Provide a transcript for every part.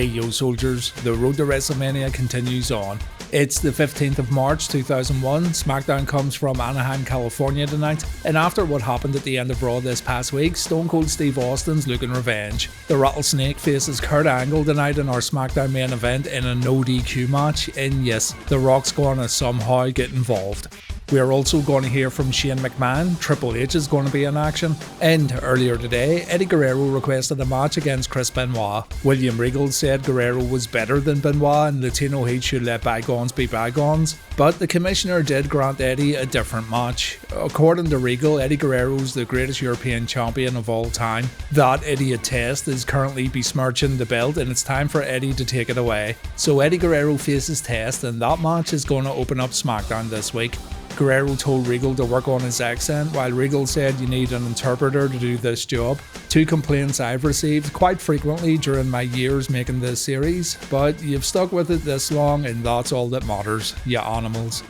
Yo soldiers, the Road to WrestleMania continues on. It's the 15th of March 2001, Smackdown comes from Anaheim, California tonight, and after what happened at the end of Raw this past week, Stone Cold Steve Austin's looking revenge. The Rattlesnake faces Kurt Angle tonight in our Smackdown main event in a no DQ match, and yes, The Rock's gonna somehow get involved. We are also going to hear from Shane McMahon, Triple H is going to be in action, and earlier today, Eddie Guerrero requested a match against Chris Benoit. William Regal said Guerrero was better than Benoit and Latino heat should let bygones be bygones, but the commissioner did grant Eddie a different match. According to Regal, Eddie Guerrero's the greatest European champion of all time. That idiot Test is currently besmirching the belt and it's time for Eddie to take it away. So Eddie Guerrero faces Test and that match is going to open up SmackDown this week. Guerrero told Regal to work on his accent, while Regal said you need an interpreter to do this job. Two complaints I've received quite frequently during my years making this series, but you've stuck with it this long and that's all that matters, you animals.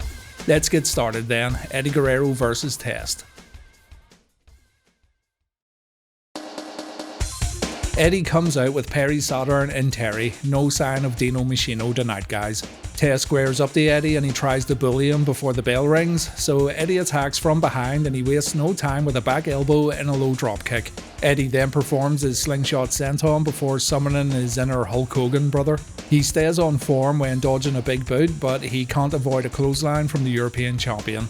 Let's get started then. Eddie Guerrero versus Test. Eddie comes out with Perry Saturn and Terry, no sign of Dino Machino tonight guys. Test squares up to Eddie and he tries to bully him before the bell rings, so Eddie attacks from behind and he wastes no time with a back elbow and a low drop kick. Eddie then performs his slingshot senton before summoning his inner Hulk Hogan brother. He stays on form when dodging a big boot, but he can't avoid a clothesline from the European champion.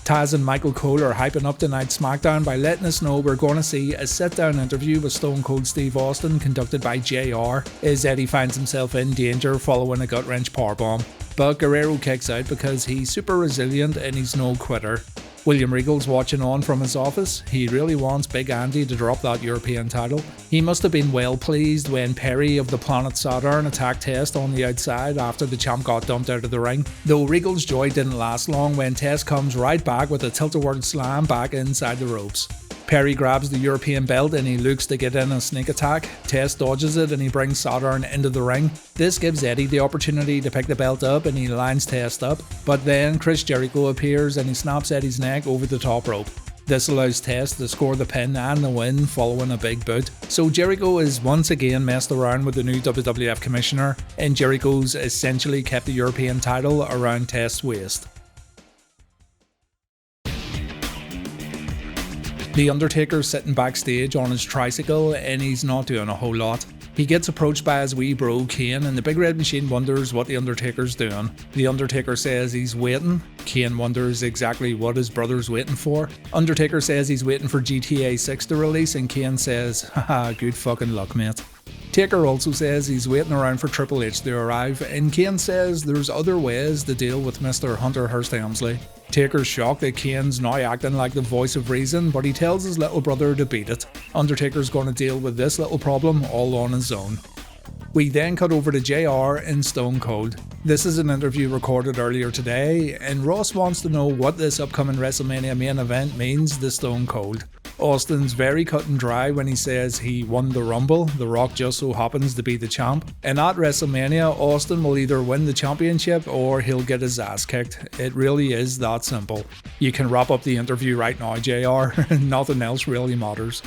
Taz and Michael Cole are hyping up tonight's SmackDown by letting us know we're going to see a sit-down interview with Stone Cold Steve Austin conducted by JR as Eddie finds himself in danger following a gut-wrench powerbomb. But Guerrero kicks out because he's super resilient and he's no quitter. William Regal's watching on from his office. He really wants Big Andy to drop that European title. He must have been well pleased when Perry of the planet Saturn attacked Test on the outside after the champ got dumped out of the ring. Though Regal's joy didn't last long when Test comes right back with a tilt-a-whirl slam back inside the ropes. Perry grabs the European belt and he looks to get in a sneak attack. Test dodges it and he brings Saturn into the ring. This gives Eddie the opportunity to pick the belt up and he lines Test up, but then Chris Jericho appears and he snaps Eddie's neck over the top rope. This allows Test to score the pin and the win following a big boot. So Jericho is once again messed around with the new WWF commissioner, and Jericho's essentially kept the European title around Test's waist. The Undertaker's sitting backstage on his tricycle and he's not doing a whole lot. He gets approached by his wee bro Kane and the Big Red Machine wonders what the Undertaker's doing. The Undertaker says he's waiting. Kane wonders exactly what his brother's waiting for. Undertaker says he's waiting for GTA 6 to release and Kane says, haha, good fucking luck mate. Taker also says he's waiting around for Triple H to arrive, and Kane says there's other ways to deal with Mr. Hunter Hearst Helmsley. Taker's shocked that Kane's now acting like the voice of reason, but he tells his little brother to beat it. Undertaker's going to deal with this little problem all on his own. We then cut over to JR and Stone Cold. This is an interview recorded earlier today, and Ross wants to know what this upcoming WrestleMania main event means to Stone Cold. Austin's very cut and dry when he says he won the Rumble, The Rock just so happens to be the champ. And at WrestleMania, Austin will either win the championship or he'll get his ass kicked. It really is that simple. You can wrap up the interview right now, JR, nothing else really matters.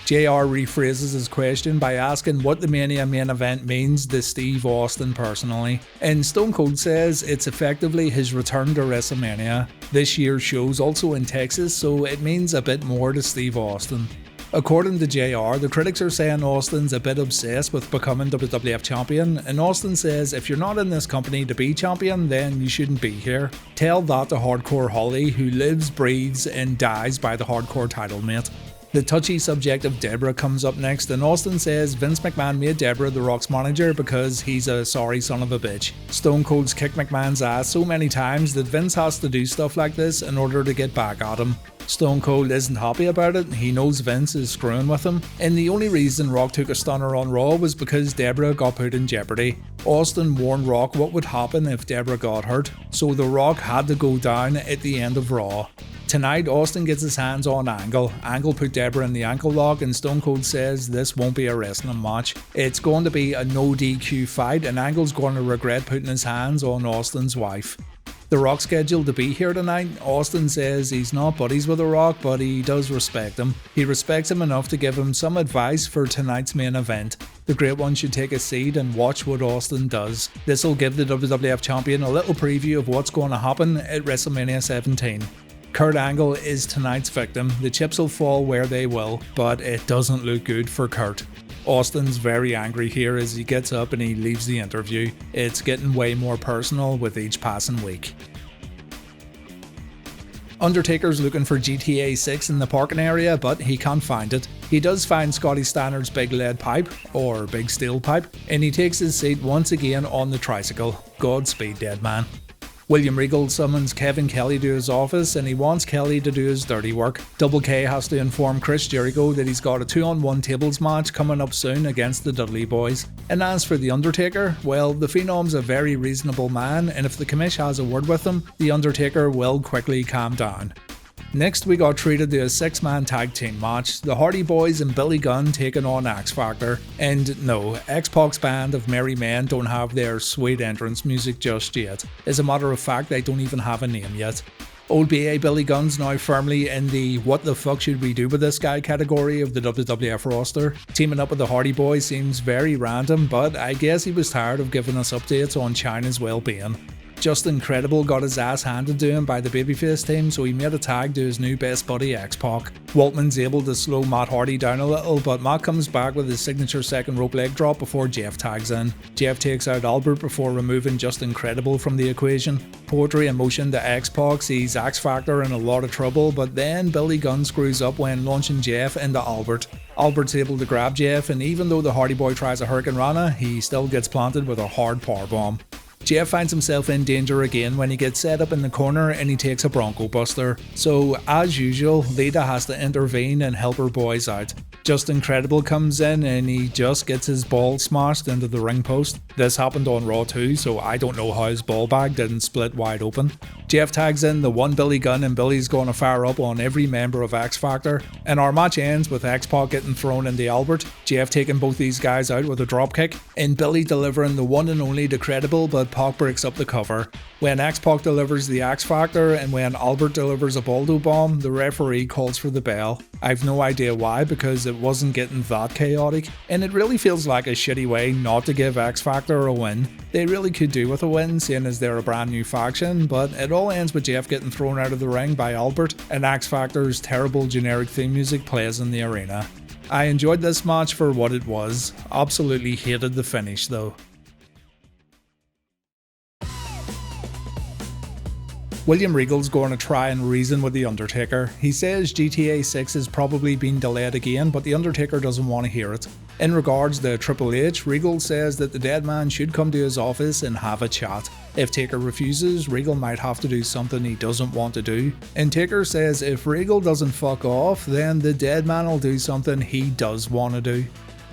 JR rephrases his question by asking what the Mania main event means to Steve Austin personally, and Stone Cold says it's effectively his return to WrestleMania. This year's show's also in Texas, so it means a bit more to Steve Austin. According to JR, the critics are saying Austin's a bit obsessed with becoming WWF champion, and Austin says if you're not in this company to be champion, then you shouldn't be here. Tell that to Hardcore Holly, who lives, breathes, and dies by the hardcore title, mate. The touchy subject of Debra comes up next, and Austin says Vince McMahon made Debra The Rock's manager because he's a sorry son of a bitch. Stone Cold's kicked McMahon's ass so many times that Vince has to do stuff like this in order to get back at him. Stone Cold isn't happy about it, he knows Vince is screwing with him, and the only reason Rock took a stunner on Raw was because Debra got put in jeopardy. Austin warned Rock what would happen if Debra got hurt, so The Rock had to go down at the end of Raw. Tonight, Austin gets his hands on Angle. Angle put Debra in the ankle lock and Stone Cold says this won't be a wrestling match. It's going to be a no DQ fight and Angle's going to regret putting his hands on Austin's wife. The Rock's scheduled to be here tonight. Austin says he's not buddies with The Rock, but he does respect him. He respects him enough to give him some advice for tonight's main event. The great one should take a seat and watch what Austin does. This will give the WWF Champion a little preview of what's going to happen at WrestleMania 17. Kurt Angle is tonight's victim. The chips will fall where they will, but it doesn't look good for Kurt. Austin's very angry here as he gets up and he leaves the interview. It's getting way more personal with each passing week. Undertaker's looking for GTA 6 in the parking area, but he can't find it. He does find Scotty Steiner's big lead pipe, or big steel pipe, and he takes his seat once again on the tricycle. Godspeed, dead man. William Regal summons Kevin Kelly to his office and he wants Kelly to do his dirty work. Double K has to inform Chris Jericho that he's got a 2-on-1 tables match coming up soon against the Dudley Boyz. And as for The Undertaker, well, the Phenom's a very reasonable man, and if the commish has a word with him, The Undertaker will quickly calm down. Next, we got treated to a 6-man tag team match, the Hardy Boyz and Billy Gunn taking on X Factor. And no, X-Pac's band of merry men don't have their sweet entrance music just yet. As a matter of fact, they don't even have a name yet. Old BA Billy Gunn's now firmly in the what the fuck should we do with this guy category of the WWF roster. Teaming up with the Hardy Boyz seems very random, but I guess he was tired of giving us updates on China's well-being. Just Incredible got his ass handed to him by the babyface team, so he made a tag to his new best buddy X-Pac. Waltman's able to slow Matt Hardy down a little, but Matt comes back with his signature second rope leg drop before Jeff tags in. Jeff takes out Albert before removing Just Incredible from the equation. Poetry in motion to X-Pac sees X Factor in a lot of trouble, but then Billy Gunn screws up when launching Jeff into Albert. Albert's able to grab Jeff, and even though the Hardy Boy tries a Hurricane Rana, he still gets planted with a hard powerbomb. Jeff finds himself in danger again when he gets set up in the corner and he takes a Bronco Buster. So, as usual, Lita has to intervene and help her boys out. Just Incredible comes in and he just gets his ball smashed into the ring post. This happened on Raw too, so I don't know how his ball bag didn't split wide open. Jeff tags in the one Billy Gunn and Billy's going to fire up on every member of X Factor. And our match ends with X-Pac getting thrown into Albert, Jeff taking both these guys out with a dropkick, and Billy delivering the one and only Decredible, but Pac breaks up the cover. When X-Pac delivers the X Factor and when Albert delivers a Baldo bomb, the referee calls for the bell. I've no idea why, because it wasn't getting that chaotic, and it really feels like a shitty way not to give X Factor a win. They really could do with a win, seeing as they're a brand new faction, but it all ends with Jeff getting thrown out of the ring by Albert, and X Factor's terrible generic theme music plays in the arena. I enjoyed this match for what it was, absolutely hated the finish though. William Regal's going to try and reason with The Undertaker. He says GTA 6 has probably been delayed again, but The Undertaker doesn't want to hear it. In regards to Triple H, Regal says that the dead man should come to his office and have a chat. If Taker refuses, Regal might have to do something he doesn't want to do. And Taker says if Regal doesn't fuck off, then the dead man will do something he does want to do.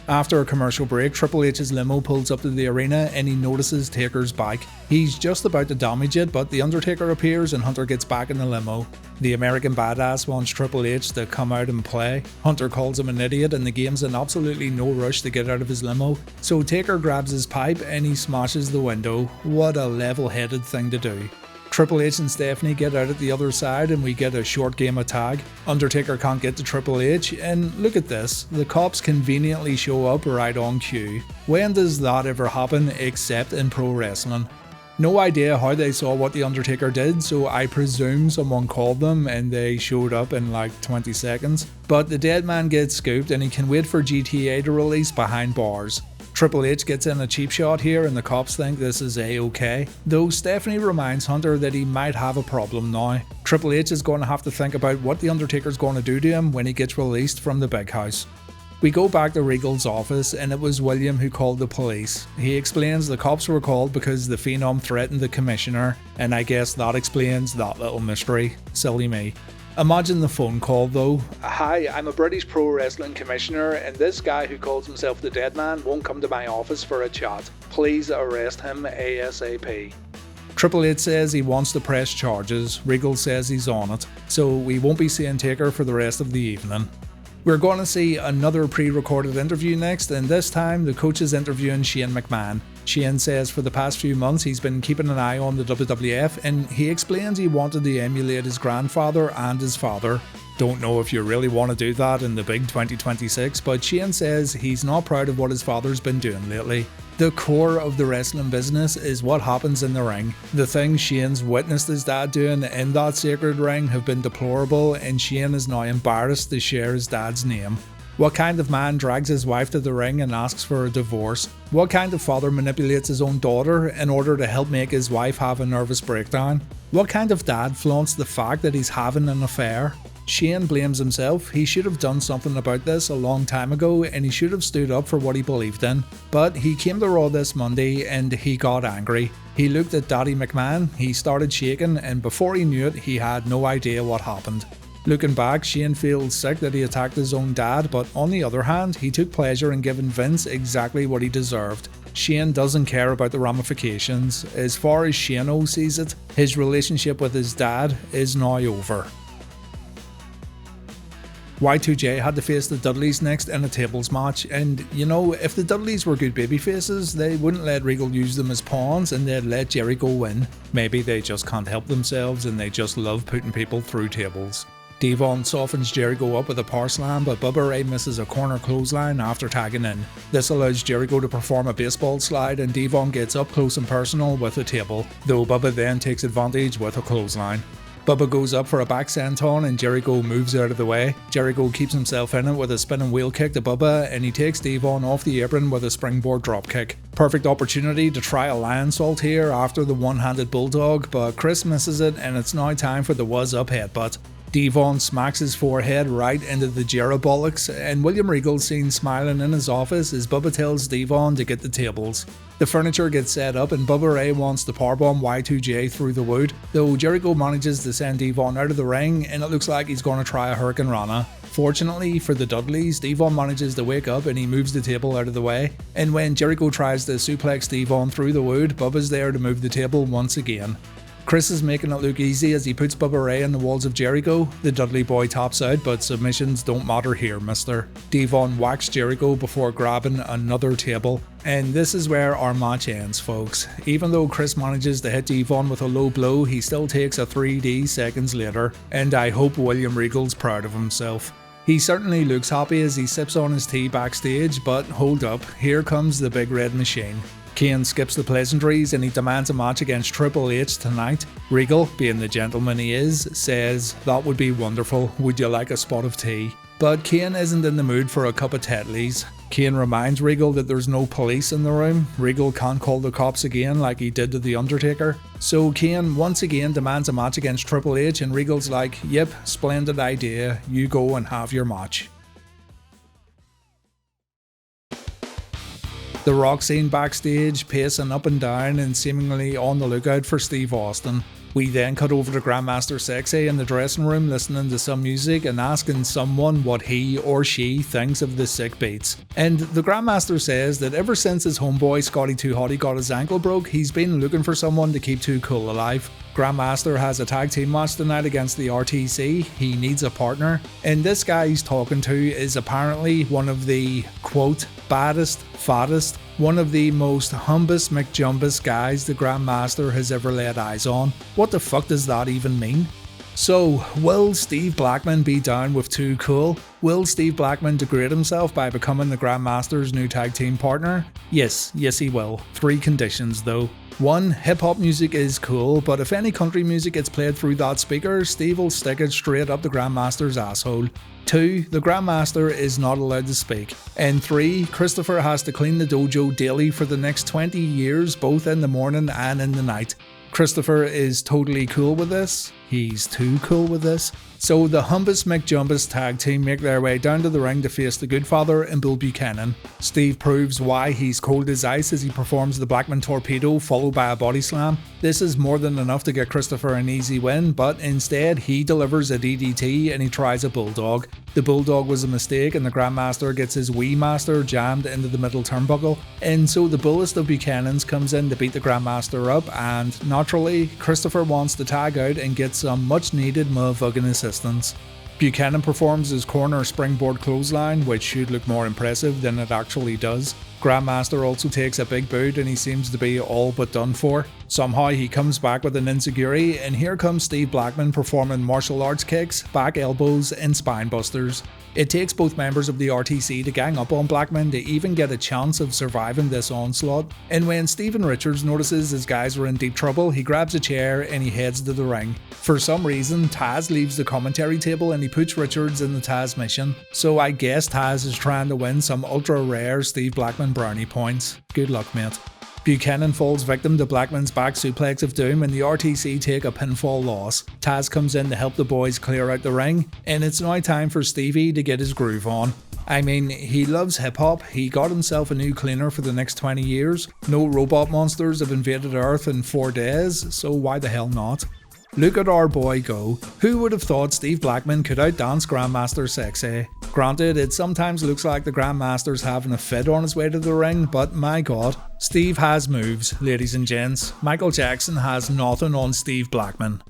After a commercial break, Triple H's limo pulls up to the arena and he notices Taker's bike. He's just about to damage it, but The Undertaker appears and Hunter gets back in the limo. The American Badass wants Triple H to come out and play. Hunter calls him an idiot and the game's in absolutely no rush to get out of his limo. So Taker grabs his pipe and he smashes the window. What a level-headed thing to do. Triple H and Stephanie get out at the other side and we get a short game of tag. Undertaker can't get to Triple H, and look at this, the cops conveniently show up right on cue. When does that ever happen except in pro wrestling? No idea how they saw what The Undertaker did, so I presume someone called them and they showed up in like 20 seconds. But the dead man gets scooped and he can wait for GTA to release behind bars. Triple H gets in a cheap shot here and the cops think this is a-okay, though Stephanie reminds Hunter that he might have a problem now. Triple H is going to have to think about what The Undertaker's going to do to him when he gets released from the big house. We go back to Regal's office and it was William who called the police. He explains the cops were called because the Phenom threatened the commissioner, and I guess that explains that little mystery. Silly me. Imagine the phone call though. Hi, I'm a British pro wrestling commissioner and this guy who calls himself the Dead Man won't come to my office for a chat. Please arrest him ASAP. Triple H says he wants to press charges. Regal says he's on it. So we won't be seeing Taker for the rest of the evening. We're going to see another pre-recorded interview next, and this time the coach is interviewing Shane McMahon. Shane says for the past few months he's been keeping an eye on the WWF and he explains he wanted to emulate his grandfather and his father. Don't know if you really want to do that in the big 2026, but Shane says he's not proud of what his father's been doing lately. The core of the wrestling business is what happens in the ring. The things Shane's witnessed his dad doing in that sacred ring have been deplorable, and Shane is now embarrassed to share his dad's name. What kind of man drags his wife to the ring and asks for a divorce? What kind of father manipulates his own daughter in order to help make his wife have a nervous breakdown? What kind of dad flaunts the fact that he's having an affair? Shane blames himself. He should have done something about this a long time ago, and he should have stood up for what he believed in. But he came to Raw this Monday and he got angry. He looked at Daddy McMahon, he started shaking, and before he knew it, he had no idea what happened. Looking back, Shane feels sick that he attacked his own dad, but on the other hand, he took pleasure in giving Vince exactly what he deserved. Shane doesn't care about the ramifications. As far as Shane sees it, his relationship with his dad is now over. Y2J had to face the Dudleys next in a tables match, and you know, if the Dudleys were good babyfaces, they wouldn't let Regal use them as pawns and they'd let Jericho win. Maybe they just can't help themselves and they just love putting people through tables. Devon softens Jericho up with a power slam, but Bubba Ray misses a corner clothesline after tagging in. This allows Jericho to perform a baseball slide, and Devon gets up close and personal with a table, though Bubba then takes advantage with a clothesline. Bubba goes up for a back senton and Jericho moves out of the way. Jericho keeps himself in it with a spinning wheel kick to Bubba, and he takes Devon off the apron with a springboard dropkick. Perfect opportunity to try a lion salt here after the one-handed bulldog, but Chris misses it and it's now time for the was up headbutt. Devon smacks his forehead right into the Jerabolics, and William Regal seen smiling in his office as Bubba tells Devon to get the tables. The furniture gets set up and Bubba Ray wants to powerbomb Y2J through the wood, though Jericho manages to send Devon out of the ring and it looks like he's going to try a Hurricane Rana. Fortunately for the Dudleys, Devon manages to wake up and he moves the table out of the way, and when Jericho tries to suplex Devon through the wood, Bubba's there to move the table once again. Chris is making it look easy as he puts Bubba Ray on the walls of Jericho. The Dudley boy tops out, but submissions don't matter here, mister. Devon whacks Jericho before grabbing another table. And this is where our match ends, folks. Even though Chris manages to hit Devon with a low blow, he still takes a 3D seconds later. And I hope William Regal's proud of himself. He certainly looks happy as he sips on his tea backstage, but hold up, here comes the big red machine. Kane skips the pleasantries and he demands a match against Triple H tonight. Regal, being the gentleman he is, says, "That would be wonderful, would you like a spot of tea?" But Kane isn't in the mood for a cup of Tetley's. Kane reminds Regal that there's no police in the room. Regal can't call the cops again like he did to the Undertaker. So Kane once again demands a match against Triple H and Regal's like, "Yep, splendid idea, you go and have your match." The Rock scene backstage, pacing up and down and seemingly on the lookout for Steve Austin. We then cut over to Grandmaster Sexay in the dressing room listening to some music and asking someone what he or she thinks of the sick beats. And the Grandmaster says that ever since his homeboy Scotty 2 Hotty got his ankle broke, he's been looking for someone to keep Too Cool alive. Grandmaster has a tag team match tonight against the RTC, he needs a partner, and this guy he's talking to is apparently one of the, quote, baddest, fattest, one of the most humbest McJumbus guys the Grandmaster has ever laid eyes on. What the fuck does that even mean? So, will Steve Blackman be down with Too Cool? Will Steve Blackman degrade himself by becoming the Grandmaster's new tag team partner? Yes he will. 3 conditions though. 1. Hip-hop music is cool, but if any country music gets played through that speaker, Steve will stick it straight up the Grandmaster's asshole. 2. The Grandmaster is not allowed to speak. And 3. Christopher has to clean the dojo daily for the next 20 years, both in the morning and in the night. Christopher is totally cool with this. He's too cool with this. So the Humbus McJumbus tag team make their way down to the ring to face the Goodfather and Bill Buchanan. Steve proves why he's cold as ice as he performs the Blackman Torpedo followed by a body slam. This is more than enough to get Christopher an easy win, but instead he delivers a DDT and he tries a Bulldog. The Bulldog was a mistake and the Grandmaster gets his Wii Master jammed into the middle turnbuckle, and so the bullest of Buchanan's comes in to beat the Grandmaster up, and naturally Christopher wants to tag out and get some much needed motherfucking assistance. Buchanan performs his corner springboard clothesline, which should look more impressive than it actually does. Grandmaster also takes a big boot and he seems to be all but done for. Somehow he comes back with an enziguri, and here comes Steve Blackman performing martial arts kicks, back elbows and spine busters. It takes both members of the RTC to gang up on Blackman to even get a chance of surviving this onslaught, and when Steven Richards notices his guys are in deep trouble, he grabs a chair and he heads to the ring. For some reason, Taz leaves the commentary table and he puts Richards in the Taz mission, so I guess Taz is trying to win some ultra rare Steve Blackman brownie points. Good luck, mate. Buchanan falls victim to Blackman's back suplex of doom and the RTC take a pinfall loss. Taz comes in to help the boys clear out the ring, and it's now time for Stevie to get his groove on. I mean, he loves hip hop, he got himself a new cleaner for the next 20 years, no robot monsters have invaded Earth in 4 days, so why the hell not? Look at our boy go. Who would have thought Steve Blackman could outdance Grandmaster Sexay? Granted, it sometimes looks like the Grandmaster's having a fit on his way to the ring, but my god, Steve has moves, ladies and gents. Michael Jackson has nothing on Steve Blackman.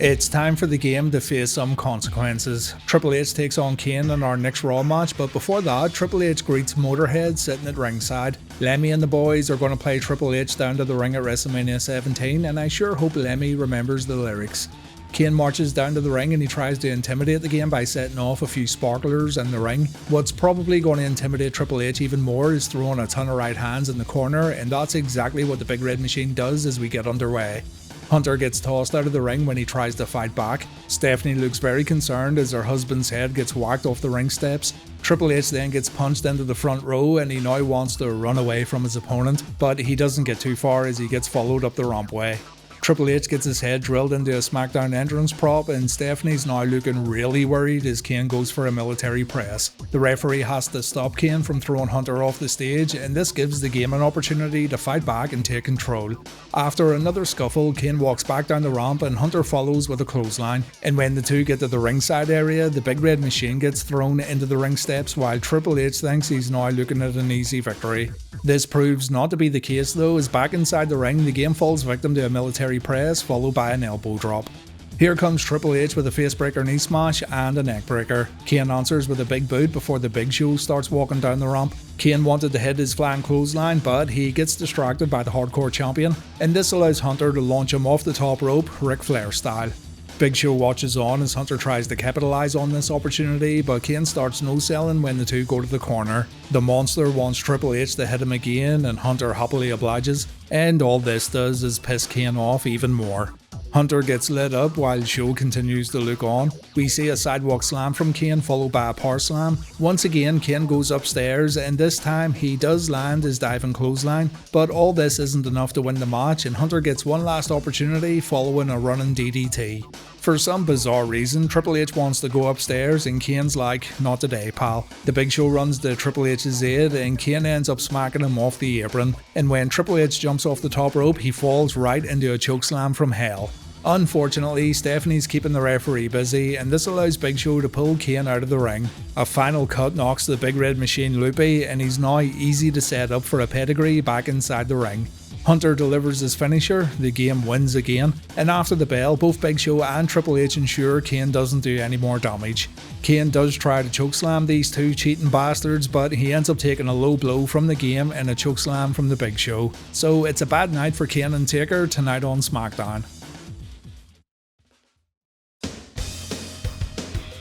It's time for the game to face some consequences. Triple H takes on Kane in our next Raw match, but before that, Triple H greets Motorhead sitting at ringside. Lemmy and the boys are going to play Triple H down to the ring at WrestleMania 17, and I sure hope Lemmy remembers the lyrics. Kane marches down to the ring and he tries to intimidate the game by setting off a few sparklers in the ring. What's probably going to intimidate Triple H even more is throwing a ton of right hands in the corner, and that's exactly what the Big Red Machine does as we get underway. Hunter gets tossed out of the ring when he tries to fight back. Stephanie looks very concerned as her husband's head gets whacked off the ring steps. Triple H then gets punched into the front row and he now wants to run away from his opponent, but he doesn't get too far as he gets followed up the rampway. Triple H gets his head drilled into a Smackdown entrance prop, and Stephanie's now looking really worried as Kane goes for a military press. The referee has to stop Kane from throwing Hunter off the stage, and this gives the game an opportunity to fight back and take control. After another scuffle, Kane walks back down the ramp and Hunter follows with a clothesline, and when the two get to the ringside area, the Big Red Machine gets thrown into the ring steps while Triple H thinks he's now looking at an easy victory. This proves not to be the case though, as back inside the ring, the game falls victim to a military press followed by an elbow drop. Here comes Triple H with a facebreaker knee smash and a neckbreaker. Kane answers with a big boot before the Big Show starts walking down the ramp. Kane wanted to hit his flying clothesline, but he gets distracted by the Hardcore Champion, and this allows Hunter to launch him off the top rope, Ric Flair style. Big Show watches on as Hunter tries to capitalise on this opportunity, but Kane starts no-selling when the two go to the corner. The monster wants Triple H to hit him again, and Hunter happily obliges, and all this does is piss Kane off even more. Hunter gets lit up while Show continues to look on. We see a sidewalk slam from Kane followed by a power slam. Once again, Kane goes upstairs, and this time he does land his diving clothesline, but all this isn't enough to win the match, and Hunter gets one last opportunity following a running DDT. For some bizarre reason, Triple H wants to go upstairs and Kane's like, not today pal. The Big Show runs to Triple H's aid and Kane ends up smacking him off the apron, and when Triple H jumps off the top rope he falls right into a chokeslam from hell. Unfortunately, Stephanie's keeping the referee busy, and this allows Big Show to pull Kane out of the ring. A final cut knocks the Big Red Machine loopy, and he's now easy to set up for a pedigree back inside the ring. Hunter delivers his finisher, the game wins again, and after the bell, both Big Show and Triple H ensure Kane doesn't do any more damage. Kane does try to chokeslam these two cheating bastards, but he ends up taking a low blow from the game and a chokeslam from the Big Show. So it's a bad night for Kane and Taker tonight on Smackdown.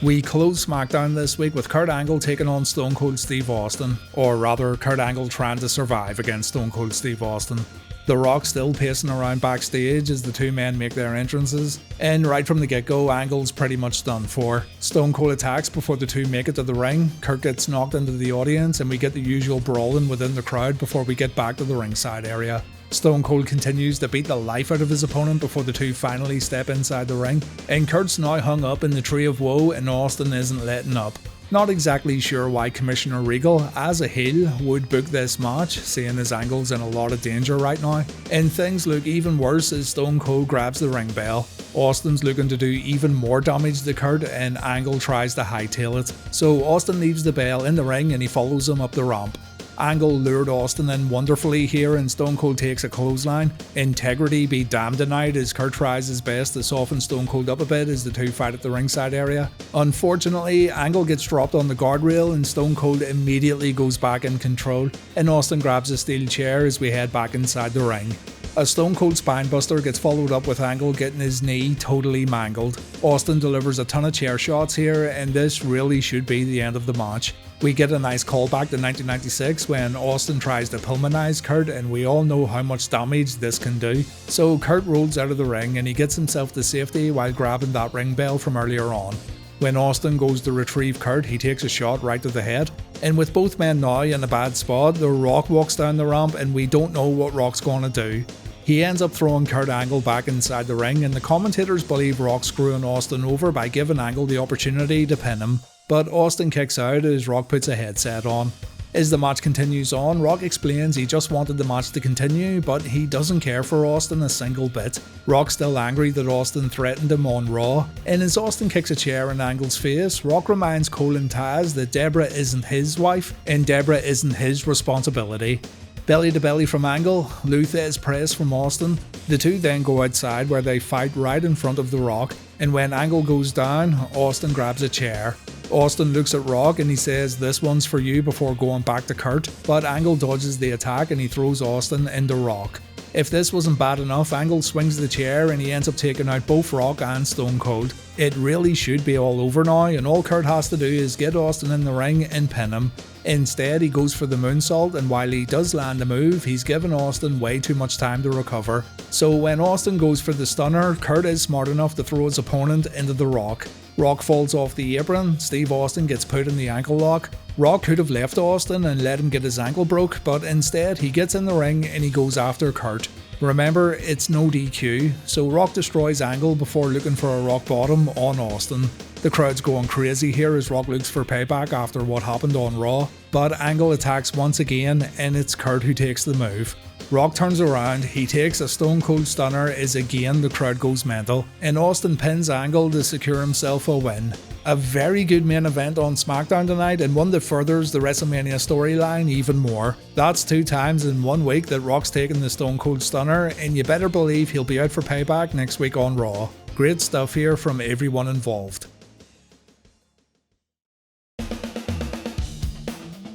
We close Smackdown this week with Kurt Angle taking on Stone Cold Steve Austin, or rather Kurt Angle trying to survive against Stone Cold Steve Austin. The Rock still pacing around backstage as the two men make their entrances, and right from the get-go, Angle's pretty much done for. Stone Cold attacks before the two make it to the ring, Kurt gets knocked into the audience, and we get the usual brawling within the crowd before we get back to the ringside area. Stone Cold continues to beat the life out of his opponent before the two finally step inside the ring, and Kurt's now hung up in the Tree of Woe and Austin isn't letting up. Not exactly sure why Commissioner Regal, as a heel, would book this match, seeing his Angle's in a lot of danger right now, and things look even worse as Stone Cold grabs the ring bell. Austin's looking to do even more damage to Kurt and Angle tries to hightail it, so Austin leaves the bell in the ring and he follows him up the ramp. Angle lured Austin in wonderfully here and Stone Cold takes a clothesline. Integrity be damned tonight as Kurt tries his best to soften Stone Cold up a bit as the two fight at the ringside area. Unfortunately, Angle gets dropped on the guardrail and Stone Cold immediately goes back in control, and Austin grabs a steel chair as we head back inside the ring. A Stone Cold spinebuster gets followed up with Angle getting his knee totally mangled. Austin delivers a ton of chair shots here, and this really should be the end of the match. We get a nice callback to 1996 when Austin tries to Pillmanize Kurt, and we all know how much damage this can do. So Kurt rolls out of the ring and he gets himself to safety while grabbing that ring bell from earlier on. When Austin goes to retrieve Kurt, he takes a shot right to the head. And with both men now in a bad spot, The Rock walks down the ramp and we don't know what Rock's gonna do. He ends up throwing Kurt Angle back inside the ring, and the commentators believe Rock's screwing Austin over by giving Angle the opportunity to pin him. But Austin kicks out as Rock puts a headset on. As the match continues on, Rock explains he just wanted the match to continue, but he doesn't care for Austin a single bit. Rock's still angry that Austin threatened him on Raw, and as Austin kicks a chair in Angle's face, Rock reminds Cole and Taz that Debra isn't his wife, and Debra isn't his responsibility. Belly to belly from Angle, Luthez press from Austin. The two then go outside where they fight right in front of The Rock, and when Angle goes down, Austin grabs a chair. Austin looks at Rock and he says this one's for you before going back to Kurt, but Angle dodges the attack and he throws Austin into Rock. If this wasn't bad enough, Angle swings the chair and he ends up taking out both Rock and Stone Cold. It really should be all over now, and all Kurt has to do is get Austin in the ring and pin him. Instead, he goes for the moonsault, and while he does land the move, he's given Austin way too much time to recover. So when Austin goes for the stunner, Kurt is smart enough to throw his opponent into The Rock. Rock falls off the apron, Steve Austin gets put in the ankle lock. Rock could have left Austin and let him get his ankle broke, but instead he gets in the ring and he goes after Kurt. Remember, it's no DQ, so Rock destroys Angle before looking for a rock bottom on Austin. The crowd's going crazy here as Rock looks for payback after what happened on Raw, but Angle attacks once again and it's Kurt who takes the move. Rock turns around, he takes a Stone Cold Stunner as again the crowd goes mental, and Austin pins Angle to secure himself a win. A very good main event on Smackdown tonight, and one that furthers the WrestleMania storyline even more. That's 2 times in 1 week that Rock's taken the Stone Cold Stunner, and you better believe he'll be out for payback next week on Raw. Great stuff here from everyone involved.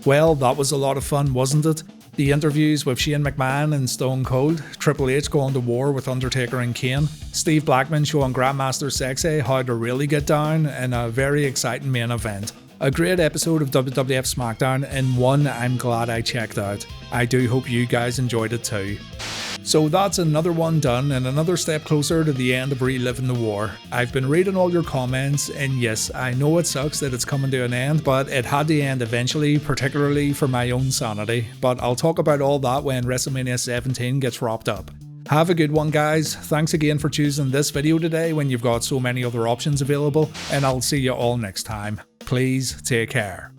Well, that was a lot of fun, wasn't it? The interviews with Shane McMahon and Stone Cold, Triple H going to war with Undertaker and Kane, Steve Blackman showing Grandmaster Sexay how to really get down, and a very exciting main event. A great episode of WWF Smackdown, and one I'm glad I checked out. I do hope you guys enjoyed it too. So that's another one done and another step closer to the end of Reliving the War. I've been reading all your comments, and yes, I know it sucks that it's coming to an end, but it had to end eventually, particularly for my own sanity. But I'll talk about all that when WrestleMania 17 gets wrapped up. Have a good one, guys. Thanks again for choosing this video today when you've got so many other options available, and I'll see you all next time. Please take care.